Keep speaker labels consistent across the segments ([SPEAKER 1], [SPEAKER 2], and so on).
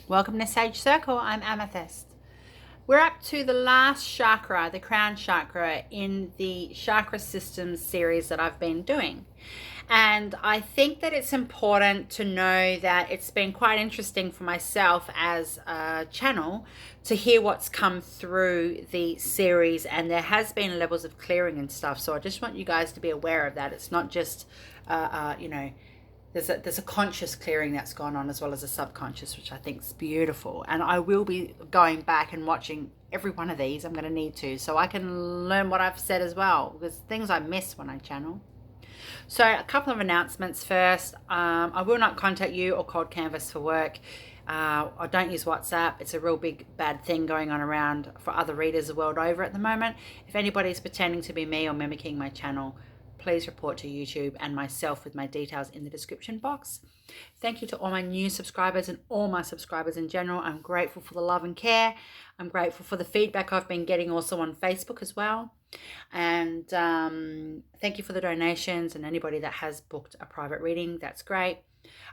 [SPEAKER 1] Welcome to Sage Circle. I'm Amythyst. We're up to the last chakra, the crown chakra, in the Charka Systems series that I've been doing. And I think that it's important to know that it's been quite interesting for myself as a channel to hear what's come through the series, and there has been levels of clearing and stuff. So I just want you guys to be aware of that. It's not just, there's a conscious clearing that's gone on, as well as a subconscious, which I think is beautiful. And I will be going back and watching every one of these. I'm going to need to, so I can learn what I've said as well, because things I miss when I channel. So a couple of announcements first. I will not contact you or cold canvas for work. I don't use WhatsApp. It's a real big bad thing going on around for other readers the world over at the moment. If anybody's pretending to be me or mimicking my channel, please report to YouTube and myself with my details in the description box. Thank you to all my new subscribers and all my subscribers in general. I'm grateful for the love and care. I'm grateful for the feedback I've been getting also on Facebook as well. And thank you for the donations and anybody that has booked a private reading. That's great.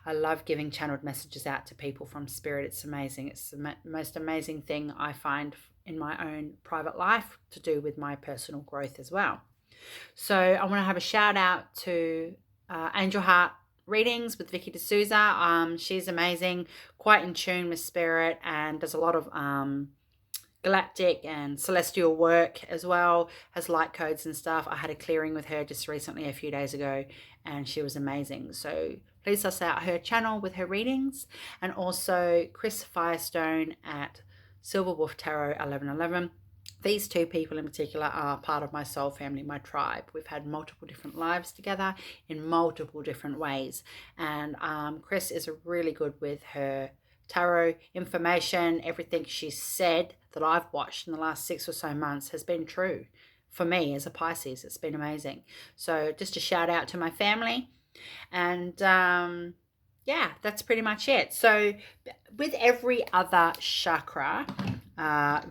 [SPEAKER 1] I love giving channeled messages out to people from spirit. It's amazing. It's the most amazing thing I find in my own private life to do with my personal growth as well. So I want to have a shout out to Angel Heart readings with Vicky D'Souza. She's amazing, quite in tune with spirit, and does a lot of galactic and celestial work as well, has light codes and stuff. I had a clearing with her just recently, a few days ago, and she was amazing. So please suss out her channel with her readings. And also Chris Firestone at SilverWolf Tarot 1111. These two people in particular are part of my soul family, my tribe. We've had multiple different lives together in multiple different ways. And Chris is really good with her tarot information. Everything she's said that I've watched in the last 6 or so months has been true for me as a Pisces. It's been amazing. So just a shout out to my family. And yeah, that's pretty much it. So with every other chakra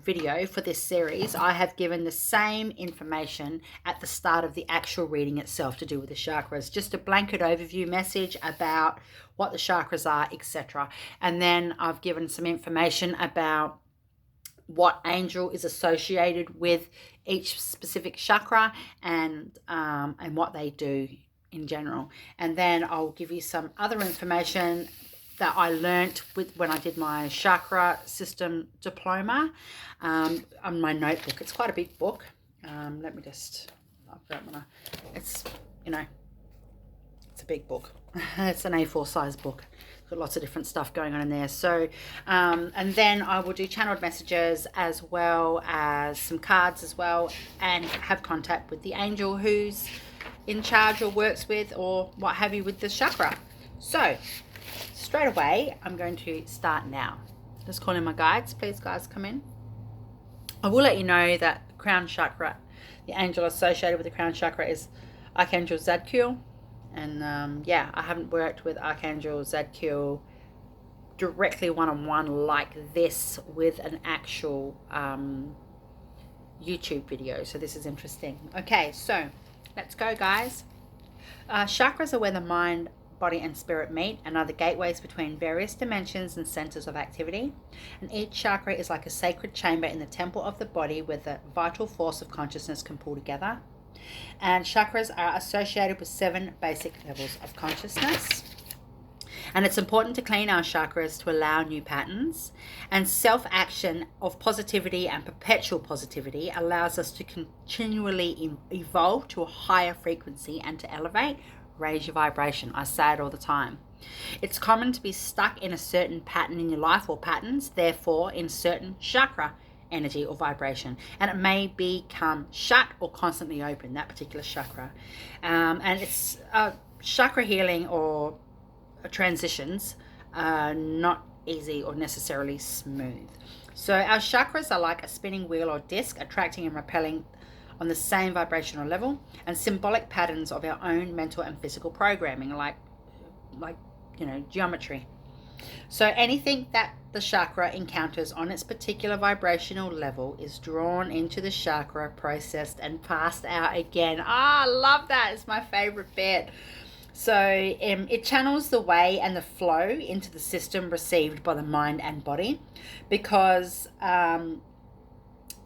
[SPEAKER 1] video for this series, I have given the same information at the start of the actual reading itself to do with the chakras, just a blanket overview message about what the chakras are, etc. And then I've given some information about what angel is associated with each specific chakra, and what they do in general. And then I'll give you some other information that I learnt when I did my Chakra System Diploma on my notebook. It's quite a big book. Let me just, it's, it's a big book. It's an A4 size book. It's got lots of different stuff going on in there. So, and then I will do channeled messages as well as some cards as well, and have contact with the angel who's in charge or works with or what have you with the chakra. So straight away, I'm going to start now. Just call in my guides. Please, guys, come in. I will let you know that the crown chakra, the angel associated with the crown chakra, is Archangel Zadkiel. And yeah, I haven't worked with Archangel Zadkiel directly one-on-one like this with an actual YouTube video. So this is interesting. Okay, so let's go, guys. Chakras are where the mind, body and spirit meet and are the gateways between various dimensions and centers of activity. And each chakra is like a sacred chamber in the temple of the body where the vital force of consciousness can pull together. And chakras are associated with 7 basic levels of consciousness. And it's important to clean our chakras to allow new patterns. And self-action of positivity and perpetual positivity allows us to continually evolve to a higher frequency and to elevate, raise your vibration. I say it all the time. It's common to be stuck in a certain pattern in your life, or patterns, therefore in certain chakra energy or vibration, and it may become shut or constantly open, that particular chakra. And it's chakra healing or transitions are not easy or necessarily smooth. So our chakras are like a spinning wheel or disc, attracting and repelling on the same vibrational level, and symbolic patterns of our own mental and physical programming, like geometry. So anything that the chakra encounters on its particular vibrational level is drawn into the chakra, processed and passed out again. I love that. It's my favorite bit. So it channels the way and the flow into the system received by the mind and body, because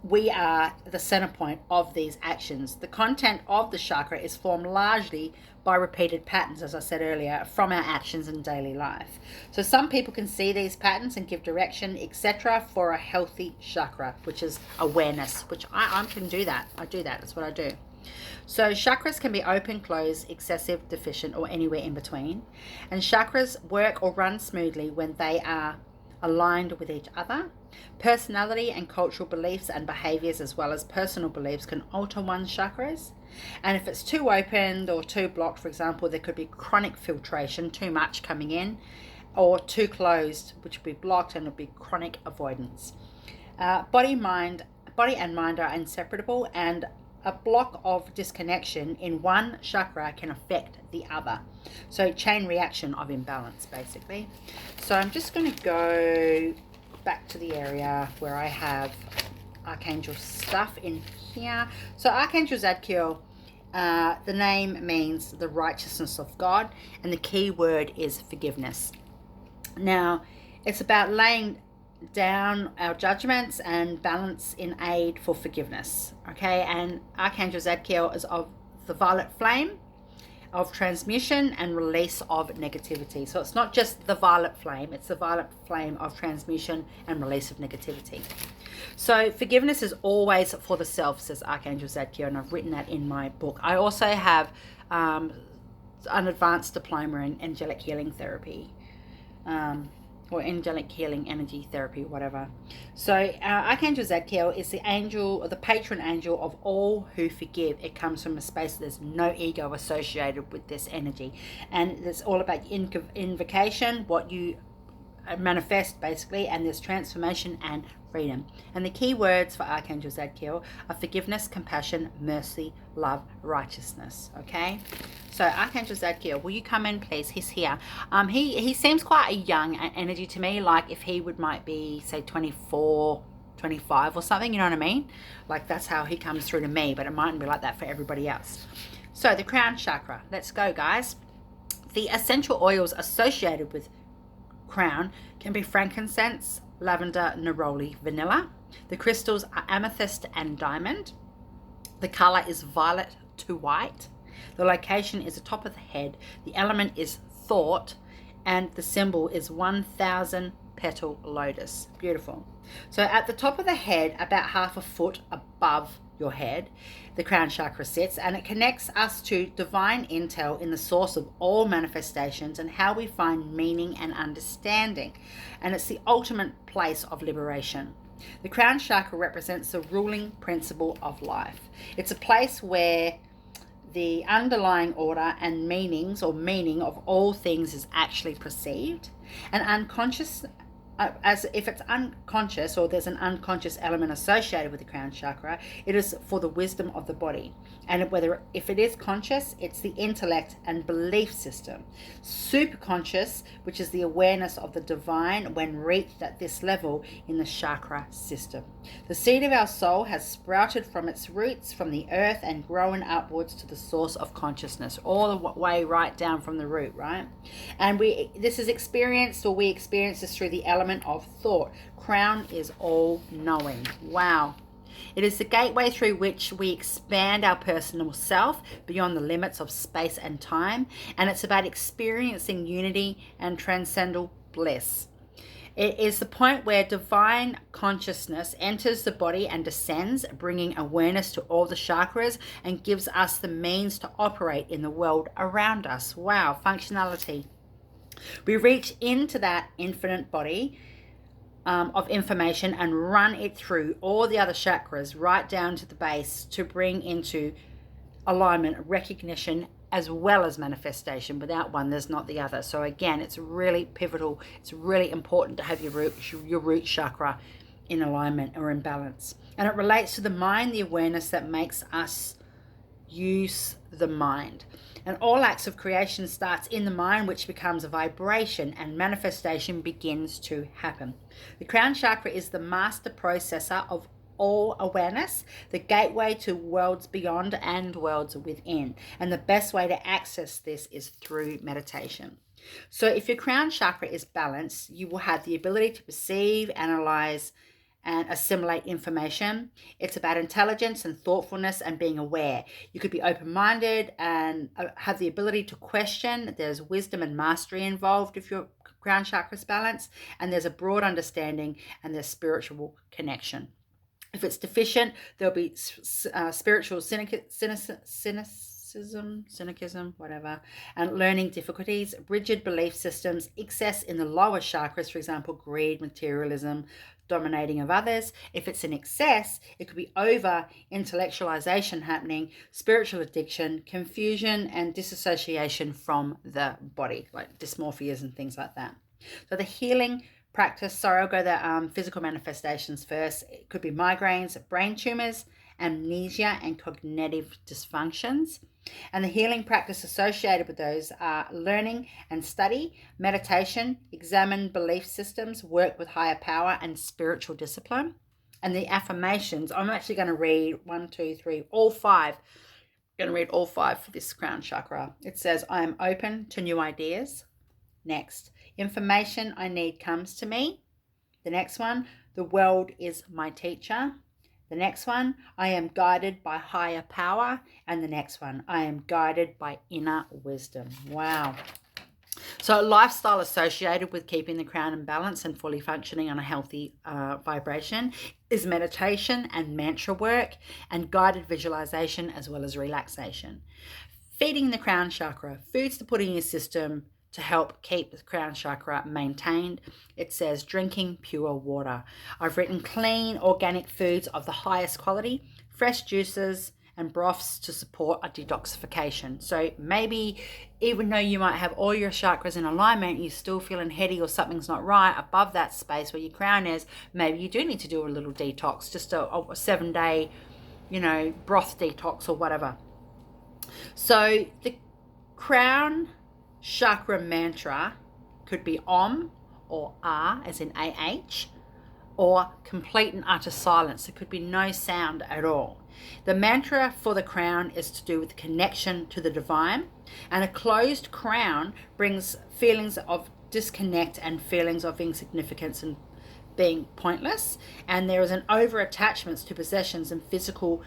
[SPEAKER 1] we are the center point of these actions. The content of the chakra is formed largely by repeated patterns, as I said earlier, from our actions in daily life. So some people can see these patterns and give direction, etc., for a healthy chakra, which is awareness, which I can do that. I do that. That's what I do. So chakras can be open, closed, excessive, deficient, or anywhere in between. And chakras work or run smoothly when they are aligned with each other. Personality and cultural beliefs and behaviors, as well as personal beliefs, can alter one's chakras. And if it's too opened or too blocked, for example, there could be chronic filtration, too much coming in, or too closed, which would be blocked, and would be chronic avoidance. Body and mind are inseparable, and a block of disconnection in one chakra can affect the other. So chain reaction of imbalance, basically. So I'm just going to go back to the area where I have Archangel stuff in here. So Archangel Zadkiel, the name means the righteousness of God, and the key word is forgiveness. Now, it's about laying down our judgments and balance in aid for forgiveness. Okay, and Archangel Zadkiel is of the violet flame of transmission and release of negativity. So it's not just the violet flame, it's the violet flame of transmission and release of negativity. So forgiveness is always for the self, says Archangel Zadkiel, and I've written that in my book. I also have an advanced diploma in angelic healing therapy, or angelic healing energy therapy, whatever. So Archangel Zadkiel is the angel, or the patron angel of all who forgive. It comes from a space there's no ego associated with this energy, and it's all about invocation, what you manifest, basically, and there's transformation and freedom. And the key words for Archangel Zadkiel are forgiveness, compassion, mercy, love, righteousness. Okay, so Archangel Zadkiel, will you come in, please? He's here. He seems quite a young energy to me, like if he might be, say, 24, 25 or something, you know what I mean? Like that's how he comes through to me, but it mightn't be like that for everybody else. So the crown chakra, let's go, guys. The essential oils associated with crown can be frankincense, lavender, neroli, vanilla. The crystals are amethyst and diamond. The color is violet to white. The location is the top of the head. The element is thought, and the symbol is 1,000 petal lotus. Beautiful. So at the top of the head, about half a foot above your head, the crown chakra sits, and it connects us to divine intel in the source of all manifestations and how we find meaning and understanding. And it's the ultimate place of liberation. The crown chakra represents the ruling principle of life. It's a place where the underlying order and meaning of all things is actually perceived. And unconscious, as if it's unconscious, or there's an unconscious element associated with the crown chakra, it is for the wisdom of the body. And if it is conscious, it's the intellect and belief system. Superconscious, which is the awareness of the divine when reached at this level in the chakra system. The seed of our soul has sprouted from its roots from the earth and grown upwards to the source of consciousness, all the way right down from the root, right? And we experience this through the element of thought. Crown is all knowing. Wow. It is the gateway through which we expand our personal self beyond the limits of space and time, and it's about experiencing unity and transcendental bliss. It is the point where divine consciousness enters the body and descends, bringing awareness to all the chakras and gives us the means to operate in the world around us. Wow, functionality. We reach into that infinite body of information and run it through all the other chakras right down to the base to bring into alignment, recognition, as well as manifestation. Without one, there's not the other. So again, it's really pivotal. It's really important to have your root chakra in alignment or in balance. And it relates to the mind, the awareness that makes us use the mind. And all acts of creation starts in the mind, which becomes a vibration, and manifestation begins to happen. The crown chakra is the master processor of all awareness, the gateway to worlds beyond and worlds within. And the best way to access this is through meditation. So if your crown chakra is balanced, you will have the ability to perceive, analyze, and assimilate information. It's about intelligence and thoughtfulness and being aware. You could be open-minded and have the ability to question. There's wisdom and mastery involved if your crown chakra is balanced, and there's a broad understanding and there's spiritual connection. If it's deficient, there'll be spiritual cynicism, whatever, and learning difficulties, rigid belief systems, excess in the lower chakras, for example, greed, materialism, dominating of others. If it's in excess, it could be over intellectualization happening, spiritual addiction, confusion, and disassociation from the body, like dysmorphias and things like that. So the healing practice, I'll go the physical manifestations first. It could be migraines, brain tumors, amnesia, and cognitive dysfunctions. And the healing practice associated with those are learning and study, meditation, examine belief systems, work with higher power, and spiritual discipline. And the affirmations, I'm actually going to read all five. I'm going to read all five for this crown chakra. It says, I am open to new ideas. Next, information I need comes to me. The next one, the world is my teacher. The next one, I am guided by higher power. And the next one, I am guided by inner wisdom. Wow. So a lifestyle associated with keeping the crown in balance and fully functioning on a healthy vibration is meditation and mantra work and guided visualization as well as relaxation. Feeding the crown chakra, foods to put in your system to help keep the crown chakra maintained. It says drinking pure water. I've written clean organic foods of the highest quality, fresh juices and broths to support a detoxification. So maybe even though you might have all your chakras in alignment, you're still feeling heady or something's not right above that space where your crown is, maybe you do need to do a little detox, just a 7-day, broth detox or whatever. So the crown chakra mantra could be Om or Ah, as in AH, or complete and utter silence. It could be no sound at all. The mantra for the crown is to do with connection to the divine, and a closed crown brings feelings of disconnect and feelings of insignificance and being pointless, and there is an over-attachment to possessions and physical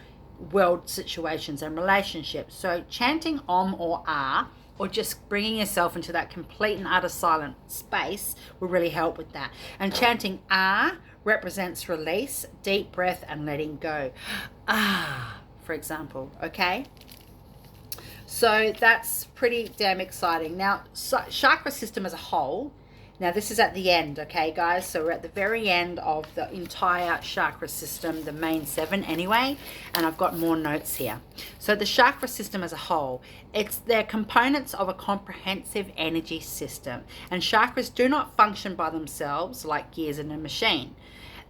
[SPEAKER 1] world situations and relationships. So chanting Om or Ah, or just bringing yourself into that complete and utter silent space will really help with that. And chanting Ah represents release, deep breath, and letting go. Ah, for example, okay? So that's pretty damn exciting. Now, chakra system as a whole, now this is at the end, okay, guys? So we're at the very end of the entire chakra system, the main 7 anyway, and I've got more notes here. So the chakra system as a whole, they're components of a comprehensive energy system, and chakras do not function by themselves like gears in a machine.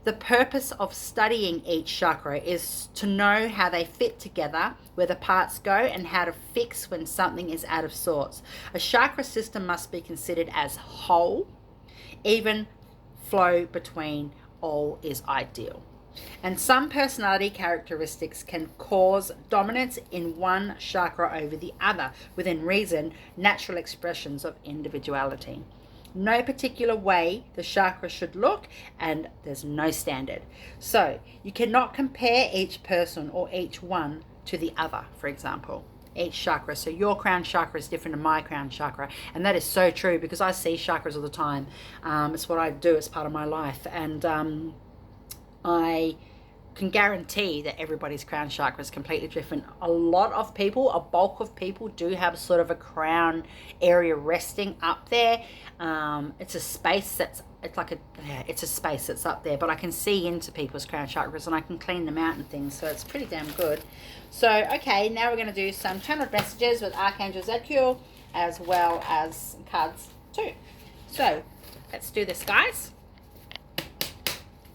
[SPEAKER 1] The purpose of studying each chakra is to know how they fit together, where the parts go, and how to fix when something is out of sorts. A chakra system must be considered as whole. Even flow between all is ideal. And some personality characteristics can cause dominance in one chakra over the other, within reason, natural expressions of individuality. No particular way the chakra should look, and there's no standard. So you cannot compare each person or each one to the other, for example. Each chakra, so your crown chakra is different to my crown chakra, and that is so true because I see chakras all the time. It's what I do, it's part of my life, and I can guarantee that everybody's crown chakra is completely different. A lot of people, a bulk of people, do have sort of a crown area resting up there. It's a space that's it's a space that's up there, but I can see into people's crown chakras and I can clean them out and things, so it's pretty damn good. So okay, now we're going to do some channeled messages with Archangel Zadkiel as well as cards too. So let's do this, guys.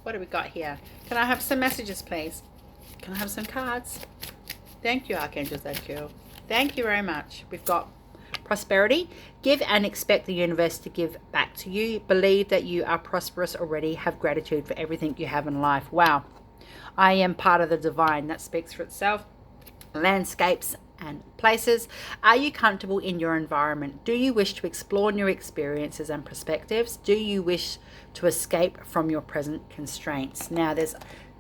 [SPEAKER 1] What do we got here? Can I have some messages, please? Can I have some cards? Thank you, Archangel Zadkiel. Thank you very much. We've got prosperity. Give and expect the universe to give back to you. Believe that you are prosperous already. Have gratitude for everything you have in life. Wow. I am part of the divine. That speaks for itself. Landscapes and places. Are you comfortable in your environment? Do you wish to explore new experiences and perspectives? Do you wish to escape from your present constraints? Now, there's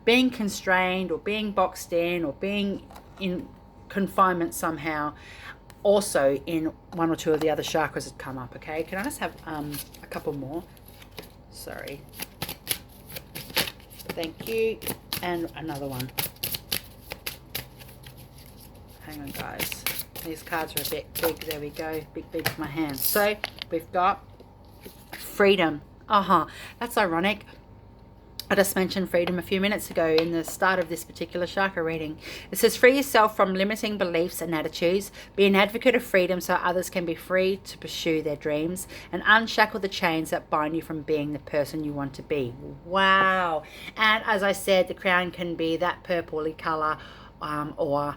[SPEAKER 1] being constrained or being boxed in or being in confinement somehow. Also in one or two of the other chakras that come up. Okay, can I just have a couple more? Sorry. Thank you. And another one. Hang on, guys. These cards are a bit big. There we go. Big for my hands. So we've got freedom. That's ironic. I just mentioned freedom a few minutes ago in the start of this particular chakra reading. It says, free yourself from limiting beliefs and attitudes. Be an advocate of freedom so others can be free to pursue their dreams, and unshackle the chains that bind you from being the person you want to be. Wow. And as I said, the crown can be that purpley color or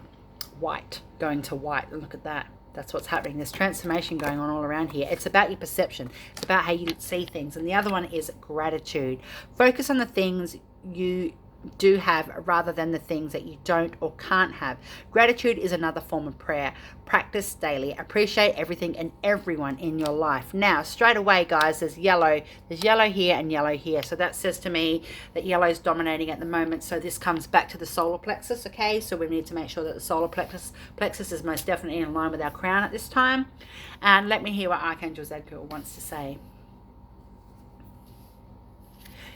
[SPEAKER 1] white, going to white. Look at that. That's what's happening. There's transformation going on all around here. It's about your perception. It's about how you see things. And the other one is gratitude. Focus on the things you do have rather than the things that you don't or can't have. Gratitude is another form of prayer. Practice daily. Appreciate everything and everyone in your life. Now, straight away, guys, there's yellow. There's yellow here and yellow here. So that says to me that yellow is dominating at the moment. So this comes back to the solar plexus, okay? So we need to make sure that the solar plexus is most definitely in line with our crown at this time. And let me hear what Archangel Zadkiel wants to say.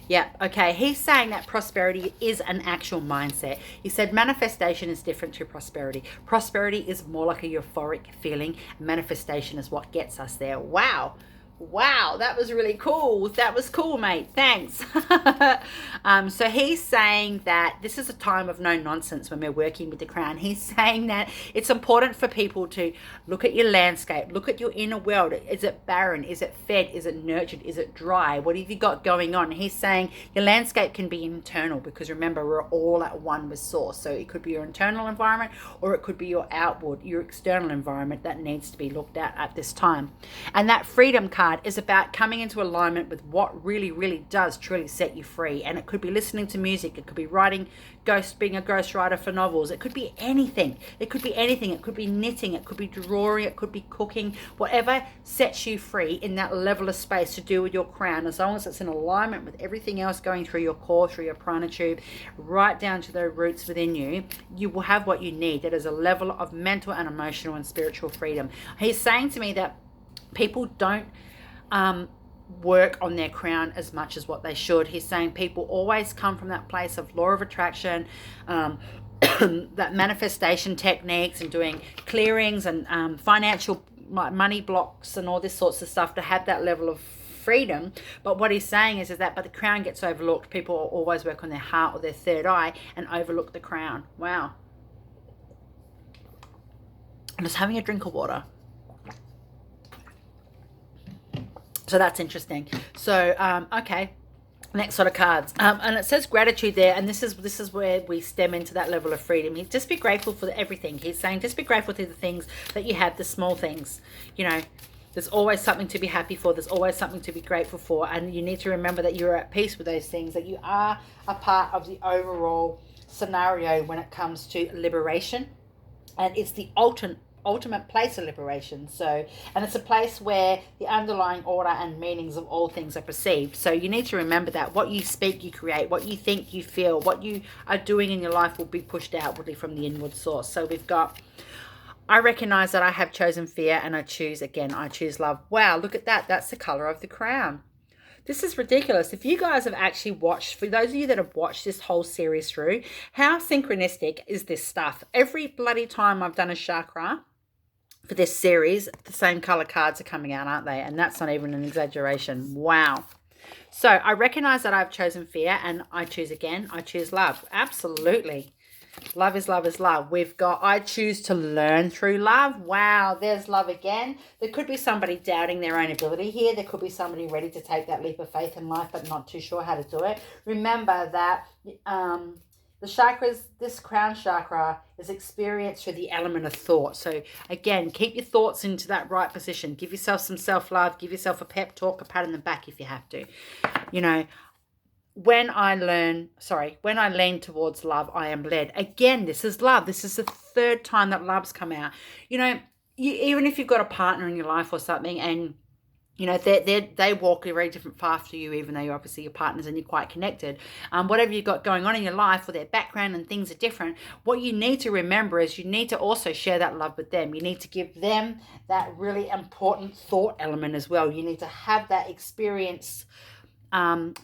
[SPEAKER 1] Yeah, okay. He's saying that prosperity is an actual mindset. He said manifestation is different to prosperity. Prosperity is more like a euphoric feeling. Manifestation is what gets us there. Wow. Wow, that was really cool. That was cool, mate. Thanks. So he's saying that this is a time of no nonsense when we're working with the crown. He's saying that it's important for people to look at your landscape, look at your inner world. Is it barren? Is it fed? Is it nurtured? Is it dry? What have you got going on? He's saying your landscape can be internal, because remember, we're all at one with source. So it could be your internal environment, or it could be your outward, your external environment that needs to be looked at this time. And that freedom card is about coming into alignment with what really does truly set you free. And it could be listening to music, it could be writing being a ghostwriter for novels, it could be anything. It could be anything. It could be knitting, it could be drawing, it could be cooking, whatever sets you free in that level of space to do with your crown, as long as it's in alignment with everything else going through your core, through your prana tube, right down to the roots within you, you will have what you need. That is a level of mental and emotional and spiritual freedom. He's saying to me that people don't work on their crown as much as what they should. He's saying people always come from that place of law of attraction, that manifestation techniques, and doing clearings and financial money blocks and all this sorts of stuff to have that level of freedom. But what he's saying is that, but the crown gets overlooked. People always work on their heart or their third eye and overlook the crown. Wow. I'm just having a drink of water. So that's interesting. So, okay, next sort of cards. And it says gratitude there, and this is where we stem into that level of freedom. Just be grateful for everything. He's saying just be grateful for the things that you have, the small things. You know, there's always something to be happy for. There's always something to be grateful for. And you need to remember that you're at peace with those things, that you are a part of the overall scenario when it comes to liberation. And it's the ultimate place of liberation. So, and it's a place where the underlying order and meanings of all things are perceived. So you need to remember that what you speak, you create. What you think, you feel. What you are doing in your life will be pushed outwardly from the inward source. So we've got, I recognize that I have chosen fear and I choose love. Wow, look at that. That's the color of the crown. This is ridiculous. If you guys have actually watched, for those of you that have watched this whole series through, how synchronistic is this stuff? Every bloody time I've done a chakra for this series, the same color cards are coming out, aren't they? And that's not even an exaggeration. Wow. So I recognize that I've chosen fear and I choose again. I choose love. Absolutely. Love is love is love. We've got, I choose to learn through love. Wow, there's love again. There could be somebody doubting their own ability here. There could be somebody ready to take that leap of faith in life but not too sure how to do it. Remember that the chakras, this crown chakra is experienced through the element of thought. So again, keep your thoughts into that right position. Give yourself some self-love. Give yourself a pep talk, a pat on the back if you have to. You know, when I lean towards love, I am led. Again, this is love. This is the third time that love's come out. You know, even if you've got a partner in your life or something, and you know, they walk a very different path to you, even though you're obviously your partners and you're quite connected. Whatever you've got going on in your life, or their background and things are different, what you need to remember is you need to also share that love with them. You need to give them that really important thought element as well. You need to have that experience,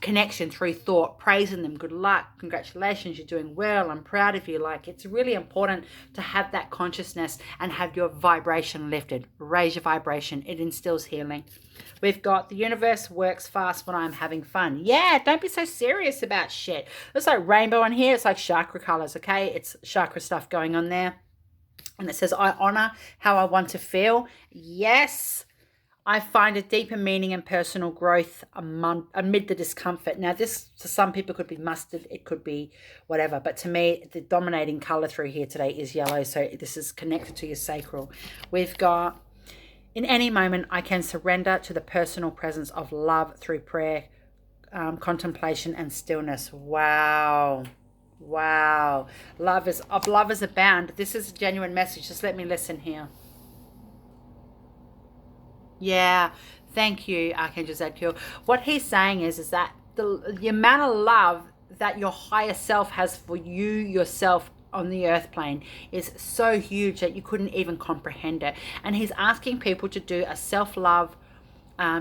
[SPEAKER 1] connection through thought, praising them, good luck, congratulations, you're doing well, I'm proud of you. Like, it's really important to have that consciousness and have your vibration lifted. Raise your vibration. It instills healing. We've got the universe works fast when I'm having fun. Yeah, don't be so serious about shit. There's like rainbow on here. It's like chakra colors, okay? It's chakra stuff going on there. And it says, I honor how I want to feel. Yes. I find a deeper meaning and personal growth amid the discomfort. Now, this to some people could be mustard, it could be whatever. But to me, the dominating color through here today is yellow. So this is connected to your sacral. We've got, in any moment, I can surrender to the personal presence of love through prayer, contemplation, and stillness. Wow. Wow. Love is abound. This is a genuine message. Just let me listen here. Yeah, thank you, Archangel Zadkiel. What he's saying is that the amount of love that your higher self has for you, yourself, on the earth plane is so huge that you couldn't even comprehend it. And he's asking people to do a self-love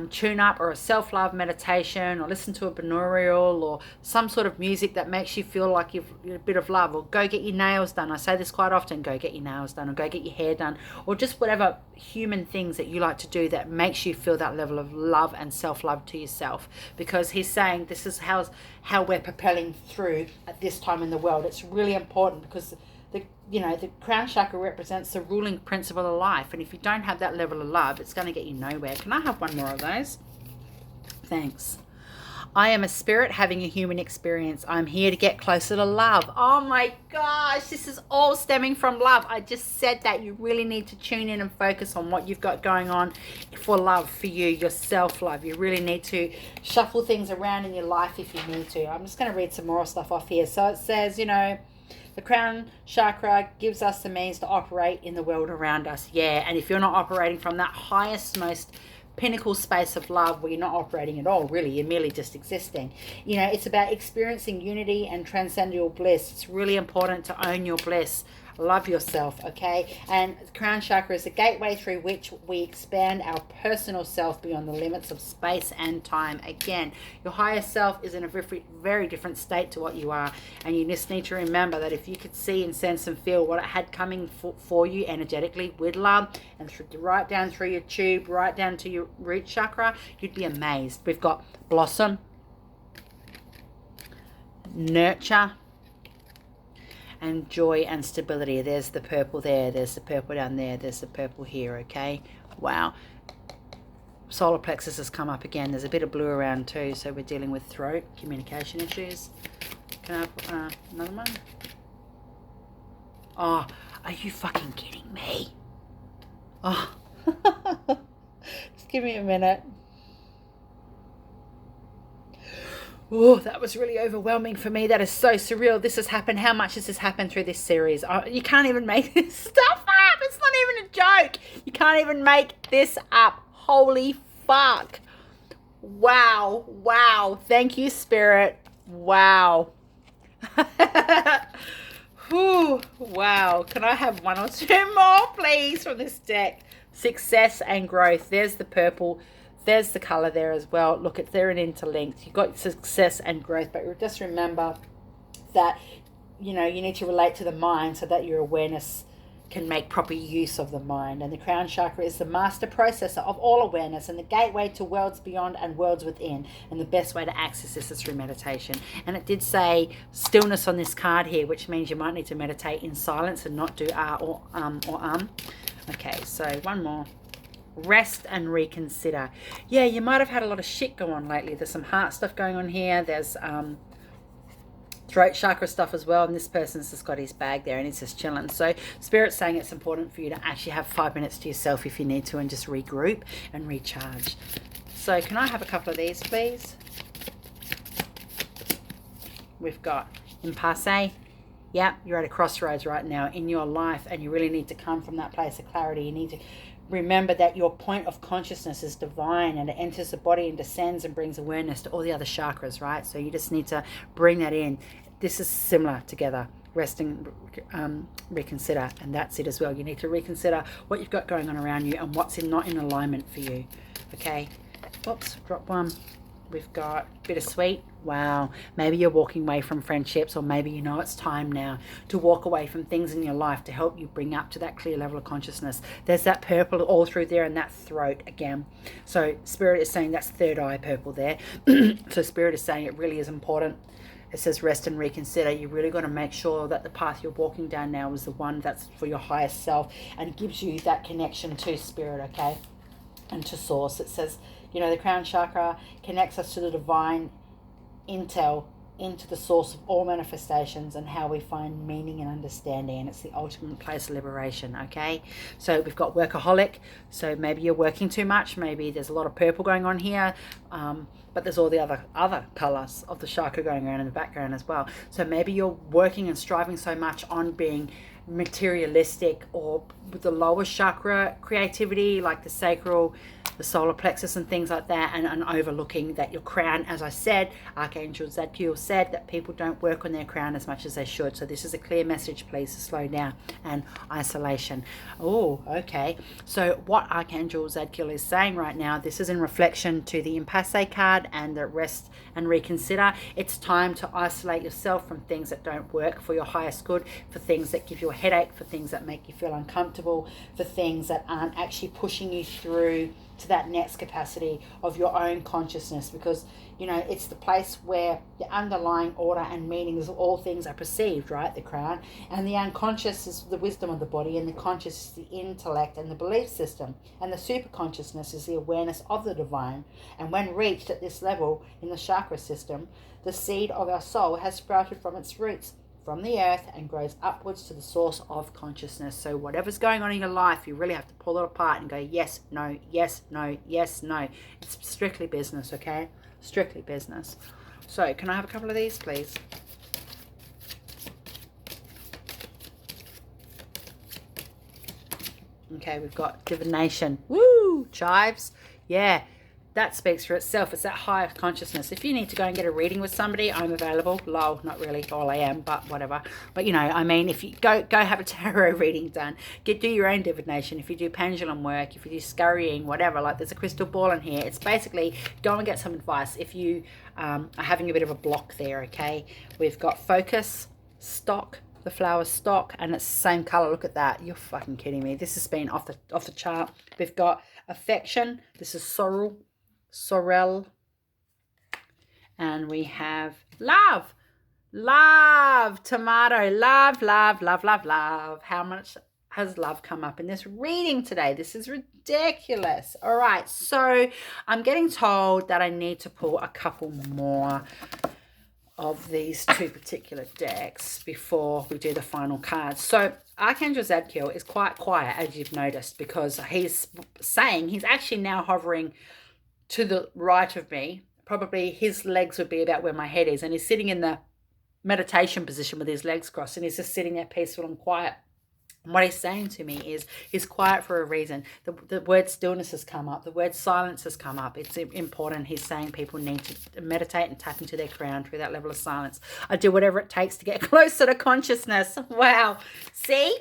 [SPEAKER 1] tune up, or a self-love meditation, or listen to a binaural, or some sort of music that makes you feel like you've a bit of love, or go get your nails done. I say this quite often, go get your nails done, or go get your hair done, or just whatever human things that you like to do that makes you feel that level of love and self-love to yourself. Because he's saying this is how we're propelling through at this time in the world. It's really important, because the crown chakra represents the ruling principle of life. And if you don't have that level of love, it's going to get you nowhere. Can I have one more of those? Thanks. I am a spirit having a human experience. I'm here to get closer to love. Oh my gosh, this is all stemming from love. I just said that you really need to tune in and focus on what you've got going on for love, for you, your self-love. You really need to shuffle things around in your life if you need to. I'm just going to read some more stuff off here. So it says, the crown chakra gives us the means to operate in the world around us. Yeah, and if you're not operating from that highest, most pinnacle space of love, where you're not operating at all, really, you're merely just existing. It's about experiencing unity and transcendental bliss. It's really important to own your bliss. Love yourself, okay? And the crown chakra is the gateway through which we expand our personal self beyond the limits of space and time. Again, your higher self is in a very, very different state to what you are. And you just need to remember that if you could see and sense and feel what it had coming for you energetically with love, and right down through your tube, right down to your root chakra, you'd be amazed. We've got blossom, nurture, and joy and stability. There's the purple there, there's the purple down there, there's the purple here, okay? Wow. Solar plexus has come up again. There's a bit of blue around too, so we're dealing with throat, communication issues. Can I have another one? Oh, are you fucking kidding me? Oh, just give me a minute. Oh, that was really overwhelming for me. That is so surreal. This has happened. How much has this happened through this series? You can't even make this stuff up. It's not even a joke. You can't even make this up. Holy fuck. Wow. Wow. Thank you, Spirit. Wow. Whew. Wow. Can I have one or two more, please, from this deck? Success and growth. There's the purple. There's the color there as well. Look, they're interlinked. You've got success and growth, but just remember that, you need to relate to the mind so that your awareness can make proper use of the mind. And the crown chakra is the master processor of all awareness and the gateway to worlds beyond and worlds within. And the best way to access this is through meditation. And it did say stillness on this card here, which means you might need to meditate in silence and not do or Okay, so one more. Rest and reconsider. Yeah, you might have had a lot of shit go on lately. There's some heart stuff going on here. There's throat chakra stuff as well, and this person's just got his bag there and he's just chilling. So Spirit's saying it's important for you to actually have 5 minutes to yourself if you need to, and just regroup and recharge. So can I have a couple of these, please? We've got impasse. Yeah, you're at a crossroads right now in your life, and you really need to come from that place of clarity. You need to remember that your point of consciousness is divine, and it enters the body and descends and brings awareness to all the other chakras, right? So you just need to bring that in. This is similar together. Rest and reconsider, and that's it as well. You need to reconsider what you've got going on around you and what's not in alignment for you. Okay. Oops, drop one. We've got bittersweet. Wow, maybe you're walking away from friendships, or maybe you know it's time now to walk away from things in your life to help you bring up to that clear level of consciousness. There's that purple all through there and that throat again. So Spirit is saying that's third eye purple there. So Spirit is saying it really is important. It says rest and reconsider. You really got to make sure that the path you're walking down now is the one that's for your highest self and gives you that connection to Spirit, okay, and to Source. It says, you know, the crown chakra connects us to the divine intel, into the source of all manifestations and how we find meaning and understanding. And it's the ultimate place of liberation, okay? So we've got workaholic. So maybe you're working too much. Maybe there's a lot of purple going on here. But there's all the other colors of the chakra going around in the background as well. So maybe you're working and striving so much on being materialistic, or with the lower chakra creativity, like the sacral, the solar plexus and things like that, and overlooking that your crown, as I said, Archangel Zadkiel said that people don't work on their crown as much as they should. So this is a clear message, please, to slow down and isolation. Oh, okay. So what Archangel Zadkiel is saying right now, this is in reflection to the impasse card and the rest and reconsider. It's time to isolate yourself from things that don't work for your highest good, for things that give you a headache, for things that make you feel uncomfortable, for things that aren't actually pushing you through to that next capacity of your own consciousness, because you know it's the place where the underlying order and meanings of all things are perceived, right? The crown, and the unconscious is the wisdom of the body, and the conscious is the intellect and the belief system, and the super consciousness is the awareness of the divine. And when reached at this level in the chakra system, the seed of our soul has sprouted from its roots from the earth and grows upwards to the source of consciousness. So whatever's going on in your life, you really have to pull it apart and go yes, no, yes, no, yes, no. It's strictly business, okay? Strictly business. So can I have a couple of these, please? Okay, we've got divination. Woo! Chives. Yeah. That speaks for itself. It's that higher consciousness. If you need to go and get a reading with somebody, I'm available. Lol, not really. All I am, but whatever. But you know, I mean, if you go have a tarot reading done, do your own divination. If you do pendulum work, if you do scurrying, whatever, like there's a crystal ball in here. It's basically go and get some advice if you are having a bit of a block there, okay? We've got focus, stock, the flower stock, and it's the same color. Look at that. You're fucking kidding me. This has been off the chart. We've got affection. This is sorrel, and we have love, tomato, love. How much has love come up in this reading today? This is ridiculous. All right, so I'm getting told that I need to pull a couple more of these two particular decks before we do the final cards. So Archangel Zadkiel is quite quiet, as you've noticed, because he's saying he's actually now hovering to the right of me. Probably his legs would be about where my head is, and he's sitting in the meditation position with his legs crossed, and he's just sitting there peaceful and quiet. And what he's saying to me is he's quiet for a reason. The word stillness has come up. The word silence has come up. It's important. He's saying people need to meditate and tap into their crown through that level of silence. I do whatever it takes to get closer to consciousness. Wow. See?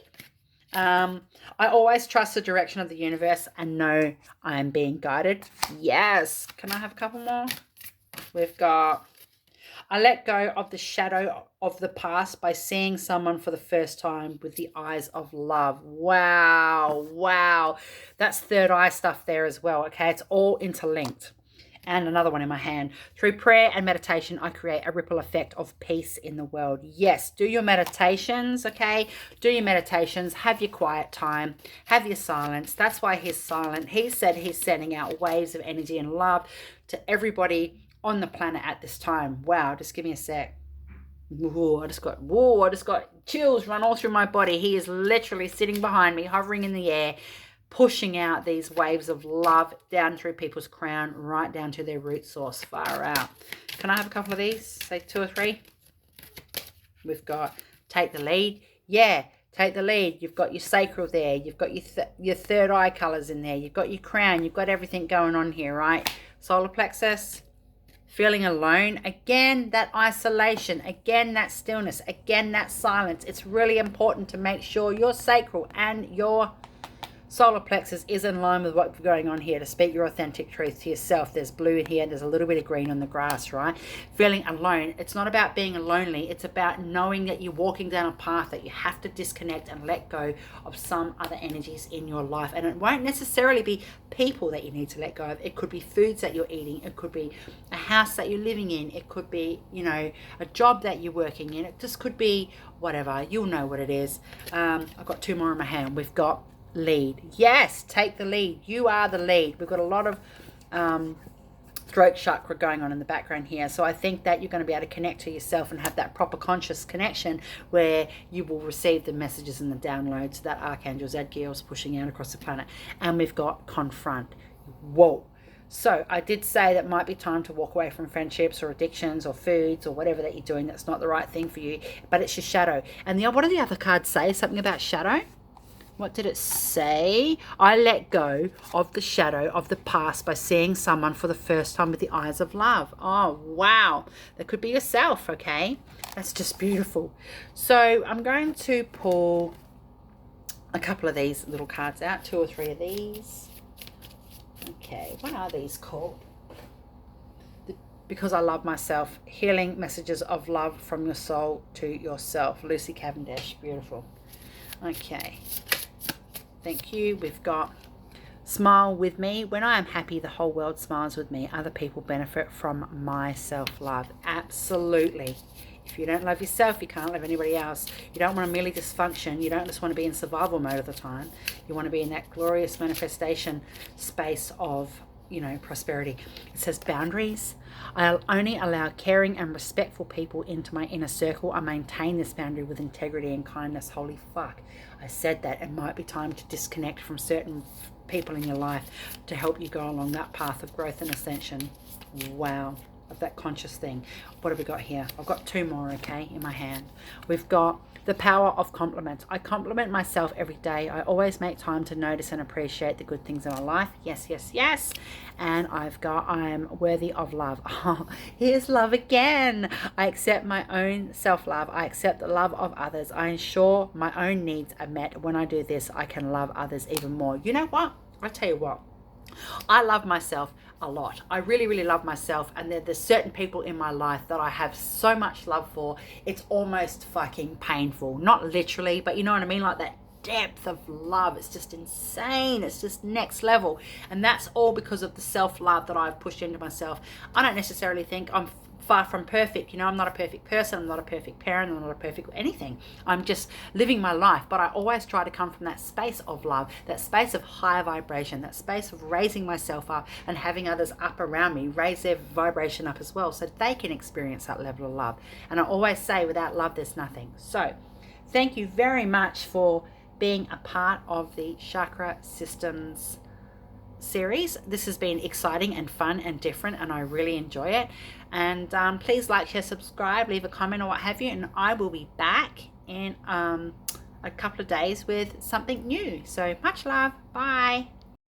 [SPEAKER 1] I always trust the direction of the universe and know I am being guided. Yes. Can I have a couple more? We've got, I let go of the shadow of the past by seeing someone for the first time with the eyes of love. Wow. That's third eye stuff there as well, okay? It's all interlinked. And another one in my hand. Through prayer and meditation, I create a ripple effect of peace in the world. Yes, do your meditations, okay? Do your meditations. Have your quiet time. Have your silence. That's why he's silent. He said he's sending out waves of energy and love to everybody on the planet at this time. Wow, just give me a sec. I just got chills run all through my body. He is literally sitting behind me, hovering in the air, pushing out these waves of love down through people's crown, right down to their root source, far out. Can I have a couple of these? Say 2 or 3? We've got take the lead. Yeah, take the lead. You've got your sacral there. You've got your third eye colors in there. You've got your crown. You've got everything going on here, right? Solar plexus. Feeling alone. Again, that isolation. Again, that stillness. Again, that silence. It's really important to make sure your sacral and your solar plexus is in line with what's going on here to speak your authentic truth to yourself. There's blue in here. There's a little bit of green on the grass, right? Feeling alone. It's not about being lonely. It's about knowing that you're walking down a path that you have to disconnect and let go of some other energies in your life. And it won't necessarily be people that you need to let go of. It could be foods that you're eating. It could be a house that you're living in. It could be, you know, a job that you're working in. It just could be whatever. You'll know what it is. I've got two more in my hand. We've got lead. Yes, take the lead. You are the lead. We've got a lot of throat chakra going on in the background here, so I think that you're going to be able to connect to yourself and have that proper conscious connection where you will receive the messages and the downloads that Archangel Zadkiel is pushing out across the planet. And we've got confront. Whoa. So I did say that might be time to walk away from friendships or addictions or foods or whatever that you're doing that's not the right thing for you, but it's your shadow. And what do the other cards say? Something about shadow? What did it say? I let go of the shadow of the past by seeing someone for the first time with the eyes of love. Oh, wow. That could be yourself, okay? That's just beautiful. So I'm going to pull a couple of these little cards out, 2 or 3 of these. Okay, what are these called? Because I love myself. Healing messages of love from your soul to yourself. Lucy Cavendish, beautiful. Okay. Thank you. We've got smile with me. When I am happy, the whole world smiles with me. Other people benefit from my self-love. Absolutely. If you don't love yourself, you can't love anybody else. You don't want to merely dysfunction. You don't just want to be in survival mode all the time. You want to be in that glorious manifestation space of, you know, prosperity. It says boundaries. I'll only allow caring and respectful people into my inner circle. I maintain this boundary with integrity and kindness. Holy fuck. I said that. It might be time to disconnect from certain people in your life to help you go along that path of growth and ascension. Wow. Of that conscious thing. What have we got here? I've got 2 more, okay, in my hand. We've got the power of compliments. I compliment myself every day. I always make time to notice and appreciate the good things in my life. Yes, yes, yes. And I've got, I'm worthy of love. Oh, here's love again. I accept my own self-love. I accept the love of others. I ensure my own needs are met. When I do this, I can love others even more. You know what? I'll tell you what. I love myself a lot. I really, really love myself, and there's certain people in my life that I have so much love for. It's almost fucking painful. Not literally, but you know what I mean? Like that depth of love. It's just insane. It's just next level. And that's all because of the self-love that I've pushed into myself. I don't necessarily think I'm far from perfect. You know, I'm not a perfect person. I'm not a perfect parent. I'm not a perfect anything. I'm just living my life. But I always try to come from that space of love, that space of higher vibration, that space of raising myself up and having others up around me raise their vibration up as well, so they can experience that level of love. And I always say, without love, there's nothing. So thank you very much for being a part of the Chakra Systems series. This has been exciting and fun and different, and I really enjoy it. And please like, share, subscribe, leave a comment or what have you, and I will be back in a couple of days with something new. So much love. Bye.